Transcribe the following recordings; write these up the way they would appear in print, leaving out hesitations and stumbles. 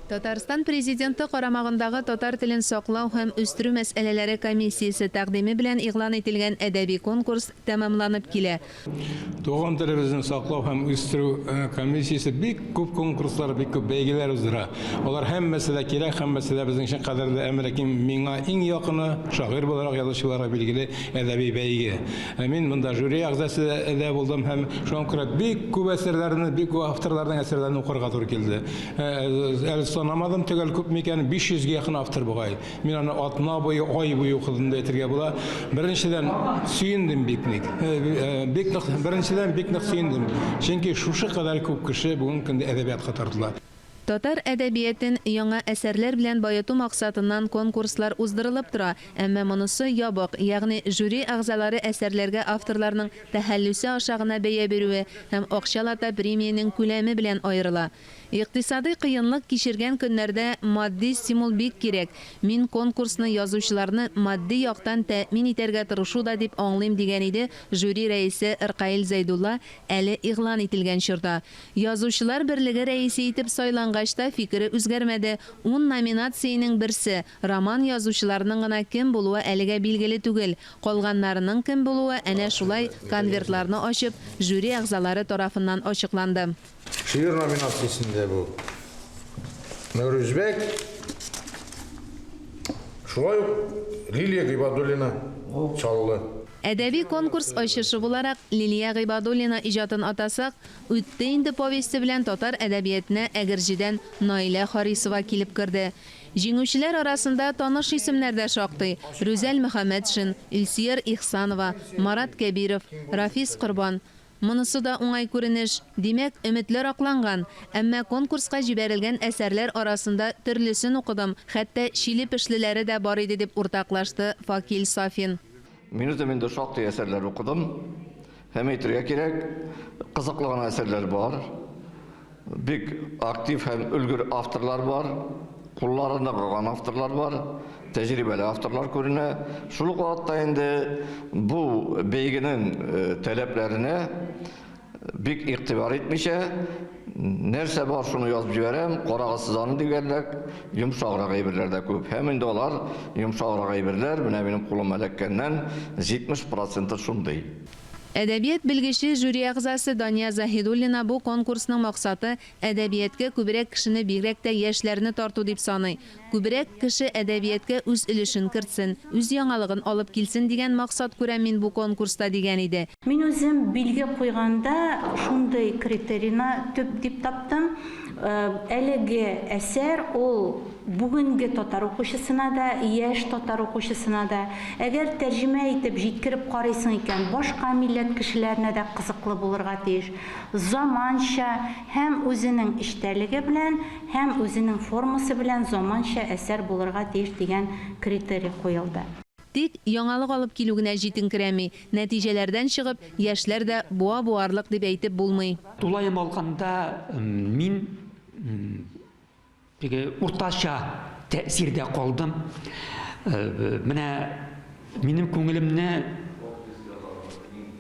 Татарстан президенты карамагындагы татар телен саклау һәм үстерү мәсьәләләре комиссиясе тәкъдиме белән игълан ителгән әдәби конкурс тәмамланып килә. Туган телебезне саклау һәм үстерү комиссиясе бик күп конкурслар, бик күп бәйгеләр уздыра. Алар һәммәсе дә кирәк, һәммәсе дә безнең өчен кадерле, әмма миңа иң якыны шагыйрь буларак язучыларга билгеле әдәби бәйге. Мин монда жюри әгъзасы дә булдым һәм шуңа күрә бик күп әсәрләрне, бик күп авторларның әсәрләрен укырга туры килде. Санамадым төгәл күп микән 500-гә якын автор бугай. Мин аны атна буе, ай буе укыдым да әйтергә була. Беренчедән сөендем бик ник. Беренчедән бик ник сөендем. Чөнки шушы кадәр күп кеше бүген көндә әдәбиятка тартыла. Татар әдәбиятын яңа әсәрләр белән баяту максатыннан конкурслар уздырылып тора, әмма монысы ябык, ягъни жюри әгъзалары әсәрләргә авторларның тәхәллүсе аша гына бәя бирүе һәм акчалата премиянең күләме белән аерыла. Икътисади кыенлык кичергән көннәрдә матди стимул бик кирәк. Мин конкурсны язучыларны матди яктан тәэмин итәргә тырышу да дип аңлыйм дигән иде жюри рәисе Иркаил Зайдулла әле игълан ителгән чорда. Язучылар берлеге рәисе итеп сайлангачта фикере үзгәрмәде. 10 номинациянең берсе роман язучыларының гына кем булуы әлегә билгеле түгел. Калганнарының кем булуы әнә шулай конвертларны ачып жюри әгъзалары тарафыннан ачыкланды. Şiir nominasyasında bu Nuruzbek, şulay Liliya Gıybadulina çaldı. Әдәби конкурс ачышы буларак Лилия Гыйбадуллина иҗатын атасак, үтте инде повесте белән татар әдәбиятына әгерҗидән Наилә Харисова килеп керде. Җиңүчеләр арасында таныш исемнәр дә шактый: Рүзәл Мөхәммәтшин, Илсияр Ихсанова, Марат Кәбиров, Рафис Корбан. Монысы да уңай күренеш. Димәк, өметләр акланган. Әмма конкурска җибәрелгән әсәрләр арасында төрлесен укыдым. Хәтта чили пешлеләре дә бар иде дип уртаклашты Факил Сафин. Мин үземдә шактый әсәрләр укыдым. Һәм әйтергә кирәк, кызыклы әсәрләр бар. Бик актив һәм өлгер авторлар бар. Кулларында калган авторлар бар. Тәҗрибәле авторлар күренә. Шул вакытта инде бу бәйгенең таләпләренә бик игътибар итмичә, нәрсә бар шуны язып җибәрәм, карагысыз аны дигәнлек, йомшаграк әйберләр дә күп. Һәм инде алар йомшаграк әйберләр, менә минем кулыма эләккәннән 70% шундый. Әдәбият белгече жюри әгъзасы Дания Заһидуллина бу конкурсның максаты әдәбиятка күбрәк кешене, бигрәк тә яшьләрне тарту дип саный. Күбрәк кеше әдәбиятка үз өлешен кертсен, үз яңалыгын алып килсен дигән максат күрәм мин бу конкурста дигән иде. Мин үзем билге куйганда шундый критерийны төп дип таптым. Әлеге әсәр ул бүгенге татар укучысына да, яшь татар укучысына да, әгәр тәрҗемә итеп җиткереп карыйсың икән, башка милләт кешеләренә дә кызыклы булырга тиеш. Заманча һәм үзенең эчтәлеге белән, һәм үзенең формасы белән заманча әсәр булырга тиеш дигән критерий куелды. Тик яңалык алып килү генә җитенкерәми, нәтиҗәләрдән чыгып, яшьләр дә буа-буарлык дип әйтеп булмый. Тулаем алганда мин уртача тәэсирдә калдым. Менә минем күңелемне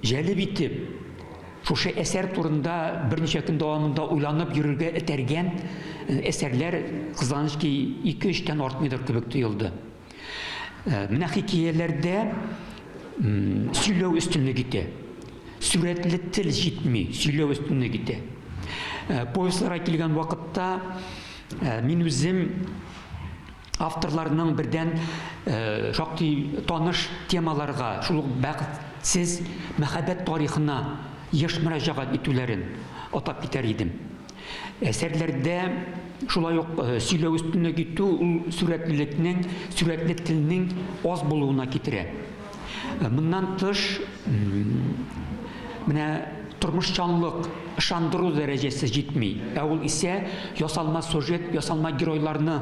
җәлеп итеп, шушы әсәр турында берничә көн дәвамында уйланып йөрергә этәргән әсәрләр кызганычки 2-3 тән артмыйдыр кебек тоелды. Менә хикәяләрдә сөйләү өстенлеге итә. Сүрәтле тел җитми, сөйләү өстенлеге итә. Повестларга килгән вакытта мин үзем авторларның бердән шактый таныш темаларга, шул ук бәхетсез мәхәббәт тарихына еш мөрәҗәгать итүләрен атап китәр идем. Әсәрләрдә шулай ук сөйләү өстенлеге итү сүрәтлелекнең, сүрәтле телнең аз булуына китерә. Моннан тыш менә тормышчанлык, ышандыру дәрәҗәсе җитми. Ә ул исә ясалма сюжет, ясалма геройларны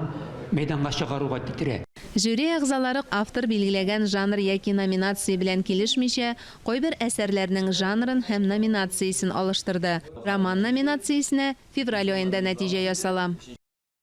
мәйданга чыгаруга китерә. Жюри әгъзалары автор билгеләгән жанр яки номинация белән килешмичә, кайбер әсәрләрнең жанрын һәм номинациясын алыштырды. Роман номинациясенә февраль аенда нәтиҗә ясала.